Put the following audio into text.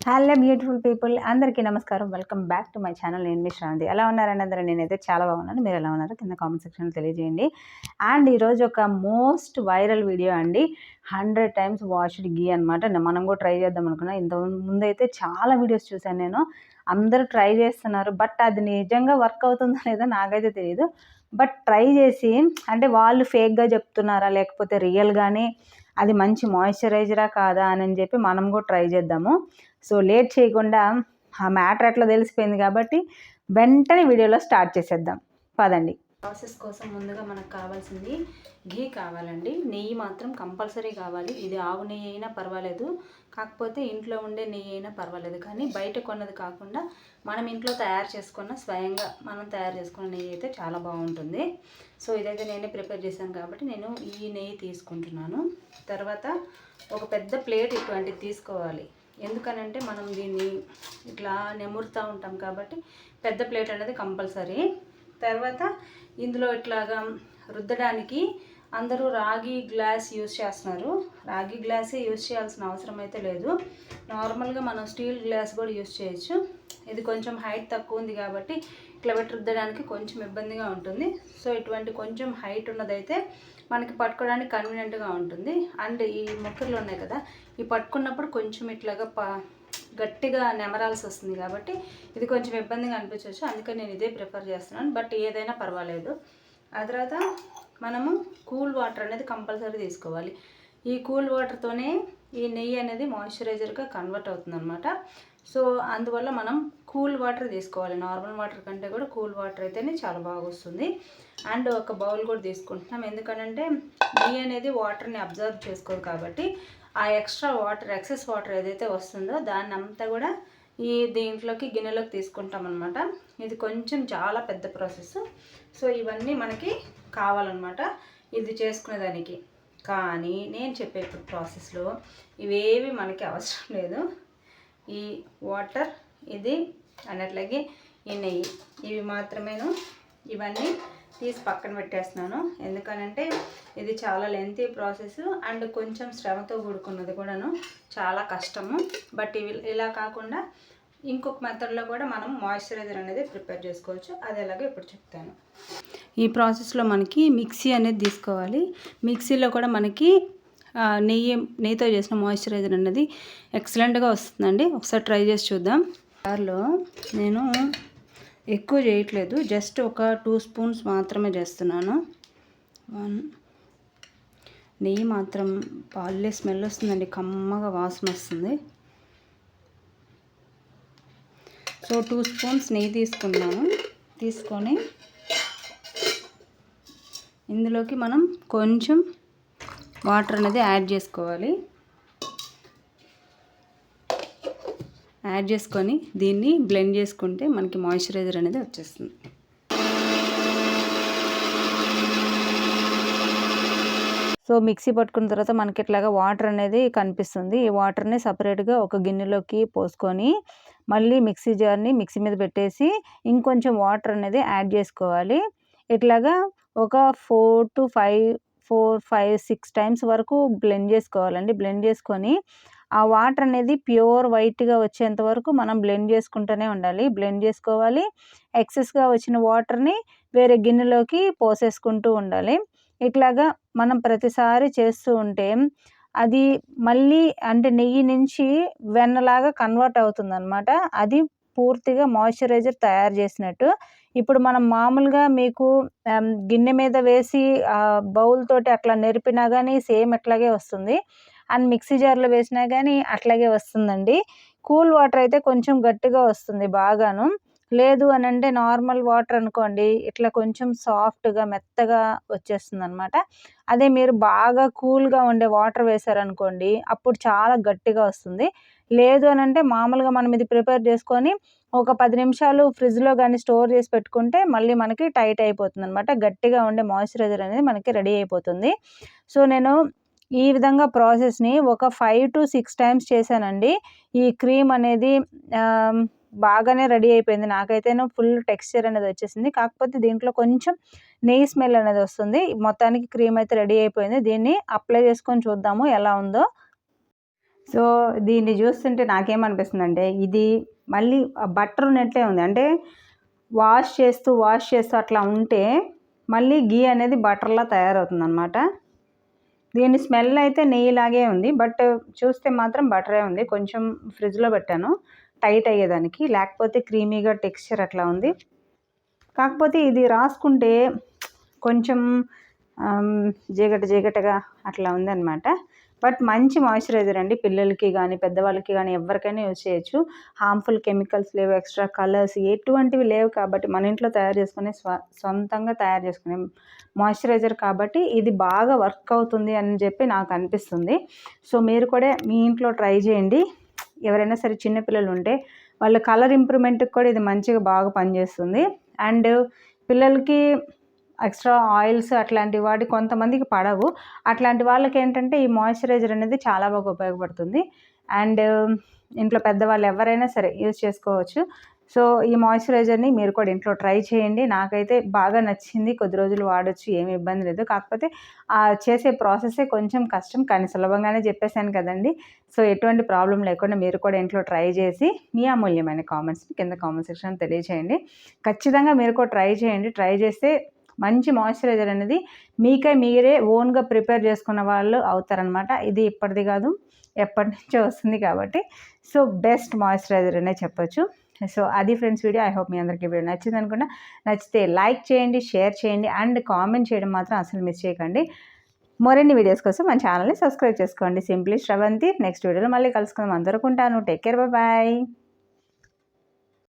Hello beautiful people, అందరికీ నమస్కారం. Welcome back to my channel. నేను మీ శ్రాంతి. ఎలా ఉన్నారని అందరూ? నేనైతే చాలా బాగున్నాను. మీరు ఎలా ఉన్నారు కింద కామెంట్ సెక్షన్లో తెలియజేయండి. అండ్ ఈరోజు ఒక మోస్ట్ వైరల్ వీడియో అండి, 100 times వాష్డ్ గీ అనమాట. మనం కూడా ట్రై చేద్దాం అనుకున్నా. ఇంత ముందైతే చాలా వీడియోస్ చూశాను నేను, అందరూ ట్రై చేస్తున్నారు. బట్ అది నిజంగా వర్క్ అవుతుందో లేదో నాకైతే తెలియదు. బట్ ట్రై చేసి, అంటే వాళ్ళు ఫేక్గా చెప్తున్నారా లేకపోతే రియల్గానే అది మంచి మాయిశ్చరైజరా కాదా అని చెప్పి మనం కూడా ట్రై చేద్దాము. సో లేట్ చేయకుండా ఆ మ్యాటర్ ఎట్లా తెలిసిపోయింది కాబట్టి వెంటనే వీడియోలో స్టార్ట్ చేసేద్దాం. పదండి. ప్రాసెస్ కోసం ముందుగా మనకు కావాల్సింది ఘీ కావాలండి. నెయ్యి మాత్రం కంపల్సరీ కావాలి. ఇది ఆవు నెయ్యి అయినా పర్వాలేదు, కాకపోతే ఇంట్లో ఉండే నెయ్యి అయినా పర్వాలేదు, కానీ బయట కొన్నది కాకుండా మనం ఇంట్లో తయారు చేసుకున్న, స్వయంగా మనం తయారు చేసుకున్న నెయ్యి అయితే చాలా బాగుంటుంది. సో ఇదైతే నేనే ప్రిపేర్ చేశాను కాబట్టి నేను ఈ నెయ్యి తీసుకుంటున్నాను. తర్వాత ఒక పెద్ద ప్లేట్ ఇటువంటిది తీసుకోవాలి. ఎందుకనంటే మనం దీన్ని ఇట్లా నెమురుతూ ఉంటాం కాబట్టి పెద్ద ప్లేట్ అనేది కంపల్సరీ. తర్వాత ఇందులో ఇట్లాగా రుద్దడానికి అందరూ రాగి గ్లాస్ యూజ్ చేస్తున్నారు. రాగి గ్లాసే యూజ్ చేయాల్సిన అవసరం అయితే లేదు, నార్మల్గా మనం స్టీల్ గ్లాస్ కూడా యూజ్ చేయొచ్చు. ఇది కొంచెం హైట్ తక్కువ ఉంది కాబట్టి ఇట్లా పెట్టి రుద్దడానికి కొంచెం ఇబ్బందిగా ఉంటుంది. సో ఇటువంటి కొంచెం హైట్ ఉన్నదైతే మనకి పట్టుకోవడానికి కన్వీనియంట్గా ఉంటుంది. అండ్ ఈ మొక్కలు ఉన్నాయి కదా, ఈ పట్టుకున్నప్పుడు కొంచెం ఇట్లాగా గట్టిగా నెమరాల్సి వస్తుంది కాబట్టి ఇది కొంచెం ఇబ్బందిగా అనిపించవచ్చు. అందుకని నేను ఇదే ప్రిఫర్ చేస్తున్నాను, బట్ ఏదైనా పర్వాలేదు. ఆ తర్వాత మనము కూల్ వాటర్ అనేది కంపల్సరీ తీసుకోవాలి. ఈ కూల్ వాటర్తోనే ఈ నెయ్యి అనేది మాయిశ్చరైజర్గా కన్వర్ట్ అవుతుంది అనమాట. సో అందువల్ల మనం కూల్ వాటర్ తీసుకోవాలి. నార్మల్ వాటర్ కంటే కూడా కూల్ వాటర్ అయితేనే చాలా బాగా వస్తుంది. అండ్ ఒక బౌల్ కూడా తీసుకుంటున్నాం, ఎందుకనంటే నెయ్యి అనేది వాటర్ని అబ్జర్వ్ చేసుకోదు కాబట్టి ఆ ఎక్స్ట్రా వాటర్, ఎక్సెస్ వాటర్ ఏదైతే వస్తుందో దాన్ని అంతా కూడా ఈ దీంట్లోకి గిన్నెలోకి తీసుకుంటాం అనమాట. ఇది కొంచెం చాలా పెద్ద ప్రాసెస్. సో ఇవన్నీ మనకి కావాలన్నమాట ఇది చేసుకునేదానికి. కానీ నేను చెప్పే ప్రాసెస్లో ఇవేవి మనకి అవసరం లేదు. ఈ వాటర్, ఇది అన్నట్లాగే ఈ నెయ్యి, ఇవి మాత్రమేను. ఇవన్నీ తీసి పక్కన పెట్టేస్తున్నాను, ఎందుకనంటే ఇది చాలా లెంతీ ప్రాసెస్ అండ్ కొంచెం శ్రమతో కూడుకున్నది కూడాను, చాలా కష్టము. బట్ ఇవి ఇలా కాకుండా ఇంకొక మెథడ్లో కూడా మనం మాయిశ్చరైజర్ అనేది ప్రిపేర్ చేసుకోవచ్చు. అది ఎలాగో ఇప్పుడు చెప్తాను. ఈ ప్రాసెస్లో మనకి మిక్సీ అనేది తీసుకోవాలి. మిక్సీలో కూడా మనకి నెయ్యితో చేసిన మాయిశ్చరైజర్ అనేది ఎక్సలెంట్గా వస్తుందండి. ఒకసారి ట్రై చేసి చూద్దాం. దారిలో నేను ఎక్కువ చేయట్లేదు, జస్ట్ ఒక 2 spoons మాత్రమే చేస్తున్నాను. నెయ్యి మాత్రం పాలే స్మెల్ వస్తుందండి, కమ్మగా వాసన వస్తుంది. సో 2 spoons నెయ్యి తీసుకున్నాను. తీసుకొని ఇందులోకి మనం కొంచెం వాటర్ అనేది యాడ్ చేసుకోవాలి. యాడ్ చేసుకొని దీన్ని బ్లెండ్ చేసుకుంటే మనకి మాయిశ్చరైజర్ అనేది వచ్చేస్తుంది. సో మిక్సీ పట్టుకున్న తర్వాత మనకి ఇట్లాగా వాటర్ అనేది కనిపిస్తుంది. ఈ వాటర్ని సపరేట్గా ఒక గిన్నెలోకి పోసుకొని మళ్ళీ మిక్సీ జార్ని మిక్సీ మీద పెట్టేసి ఇంకొంచెం వాటర్ అనేది యాడ్ చేసుకోవాలి. ఇట్లాగా ఒక 4 to 5, 6 times వరకు బ్లెండ్ చేసుకోవాలండి. బ్లెండ్ చేసుకొని ఆ వాటర్ అనేది ప్యూర్ వైట్గా వచ్చేంత వరకు మనం బ్లెండ్ చేసుకుంటూనే ఉండాలి. బ్లెండ్ చేసుకోవాలి. ఎక్సెస్గా వచ్చిన వాటర్ని వేరే గిన్నెలోకి పోసేసుకుంటూ ఉండాలి. ఇట్లాగా మనం ప్రతిసారి చేస్తూ ఉంటే అది మళ్ళీ అంటే నెయ్యి నుంచి వెన్నలాగా కన్వర్ట్ అవుతుందన్నమాట. అది పూర్తిగా మాయిశ్చరైజర్ తయారు చేసినట్టు. ఇప్పుడు మనం మామూలుగా మీకు గిన్నె మీద వేసి బౌల్ తోటి అట్లా నెరిపినా కానీ సేమ్ అట్లాగే వస్తుంది. అండ్ మిక్సీ జార్లో వేసినా కానీ అట్లాగే వస్తుందండి. కూల్ వాటర్ అయితే కొంచెం గట్టిగా వస్తుంది బాగాను. లేదు అని అంటే నార్మల్ వాటర్ అనుకోండి, ఇట్లా కొంచెం సాఫ్ట్గా మెత్తగా వచ్చేస్తుంది అనమాట. అదే మీరు బాగా కూల్గా ఉండే వాటర్ వేసారనుకోండి, అప్పుడు చాలా గట్టిగా వస్తుంది. లేదు అని అంటే మామూలుగా మనం ఇది ప్రిపేర్ చేసుకొని ఒక 10 నిమిషాలు ఫ్రిడ్జ్లో కానీ స్టోర్ చేసి పెట్టుకుంటే మళ్ళీ మనకి టైట్ అయిపోతుంది అనమాట. గట్టిగా ఉండే మాయిశ్చరైజర్ అనేది మనకి రెడీ అయిపోతుంది. సో నేను ఈ విధంగా ప్రాసెస్ని ఒక 5 to 6 times చేశానండి. ఈ క్రీమ్ అనేది బాగానే రెడీ అయిపోయింది. నాకైతేనో ఫుల్ టెక్స్చర్ అనేది వచ్చేసింది. కాకపోతే దీంట్లో కొంచెం నెయ్యి స్మెల్ అనేది వస్తుంది. మొత్తానికి క్రీమ్ అయితే రెడీ అయిపోయింది. దీన్ని అప్లై చేసుకొని చూద్దాము ఎలా ఉందో. సో దీన్ని చూస్తుంటే నాకేమనిపిస్తుందంటే ఇది మళ్ళీ బటర్ ఉన్నట్లే ఉంది. అంటే వాష్ చేస్తూ అట్లా ఉంటే మళ్ళీ గీ అనేది బటర్లా తయారవుతుందన్నమాట. దీని స్మెల్ అయితే నెయ్యిలాగే ఉంది, బట్ చూస్తే మాత్రం బటరే ఉంది. కొంచెం ఫ్రిడ్జ్లో పెట్టాను టైట్ అయ్యేదానికి, లేకపోతే క్రీమీగా టెక్స్చర్ అట్లా ఉంది. కాకపోతే ఇది రాసుకుంటే కొంచెం జిగటగా అట్లా ఉందన్నమాట. బట్ మంచి మాయిశ్చరైజర్ అండి. పిల్లలకి కానీ పెద్దవాళ్ళకి కానీ ఎవరికైనా యూజ్ చేయొచ్చు. హార్మ్ఫుల్ కెమికల్స్ లేవు, ఎక్స్ట్రా కలర్స్ ఎటువంటివి లేవు. కాబట్టి మన ఇంట్లో తయారు చేసుకునే సొంతంగా తయారు చేసుకునే మాయిశ్చరైజర్ కాబట్టి ఇది బాగా వర్క్ అవుతుంది అని చెప్పి నాకు అనిపిస్తుంది. సో మీరు కూడా మీ ఇంట్లో ట్రై చేయండి. ఎవరైనా సరే చిన్నపిల్లలు ఉంటే వాళ్ళ కలర్ ఇంప్రూవ్మెంట్కి కూడా ఇది మంచిగా బాగా పనిచేస్తుంది. అండ్ పిల్లలకి ఎక్స్ట్రా ఆయిల్స్ అట్లాంటి వాటి కొంతమందికి పడవు. అట్లాంటి వాళ్ళకి ఏంటంటే ఈ మాయిశ్చరైజర్ అనేది చాలా బాగా ఉపయోగపడుతుంది. అండ్ ఇంట్లో పెద్దవాళ్ళు ఎవరైనా సరే యూజ్ చేసుకోవచ్చు. సో ఈ మాయిశ్చరైజర్ని మీరు కూడా ఇంట్లో ట్రై చేయండి. నాకైతే బాగా నచ్చింది. కొద్ది రోజులు వాడొచ్చు, ఏమి ఇబ్బంది లేదు. కాకపోతే చేసే ప్రాసెసే కొంచెం కష్టం, కానీ సులభంగానే చెప్పేశాను కదండి. సో ఎటువంటి ప్రాబ్లం లేకుండా మీరు కూడా ఇంట్లో ట్రై చేసి మీ అమూల్యమైన కామెంట్స్ని కింద కామెంట్ సెక్షన్లో తెలియచేయండి. ఖచ్చితంగా మీరు కూడా ట్రై చేయండి. ట్రై చేస్తే మంచి మాయిశ్చరైజర్ అనేది మీరే ఓన్గా ప్రిపేర్ చేసుకున్న వాళ్ళు అవుతారనమాట. ఇది ఇప్పటిది కాదు, ఎప్పటి నుంచో వస్తుంది కాబట్టి సో బెస్ట్ మాయిశ్చరైజర్ అనే చెప్పొచ్చు. సో అది ఫ్రెండ్స్ వీడియో. ఐ హోప్ మీ అందరికీ వీడియో నచ్చింది అనుకున్నా. నచ్చితే లైక్ చేయండి, షేర్ చేయండి అండ్ కామెంట్ చేయడం మాత్రం అసలు మిస్ చేయకండి. మరిన్ని వీడియోస్ కోసం మన ఛానల్ని సబ్స్క్రైబ్ చేసుకోండి. సింప్లీ శ్రవంతి. నెక్స్ట్ వీడియోలో మళ్ళీ కలుసుకుందాం. అందరూ ఉంటాను. Take care, bye.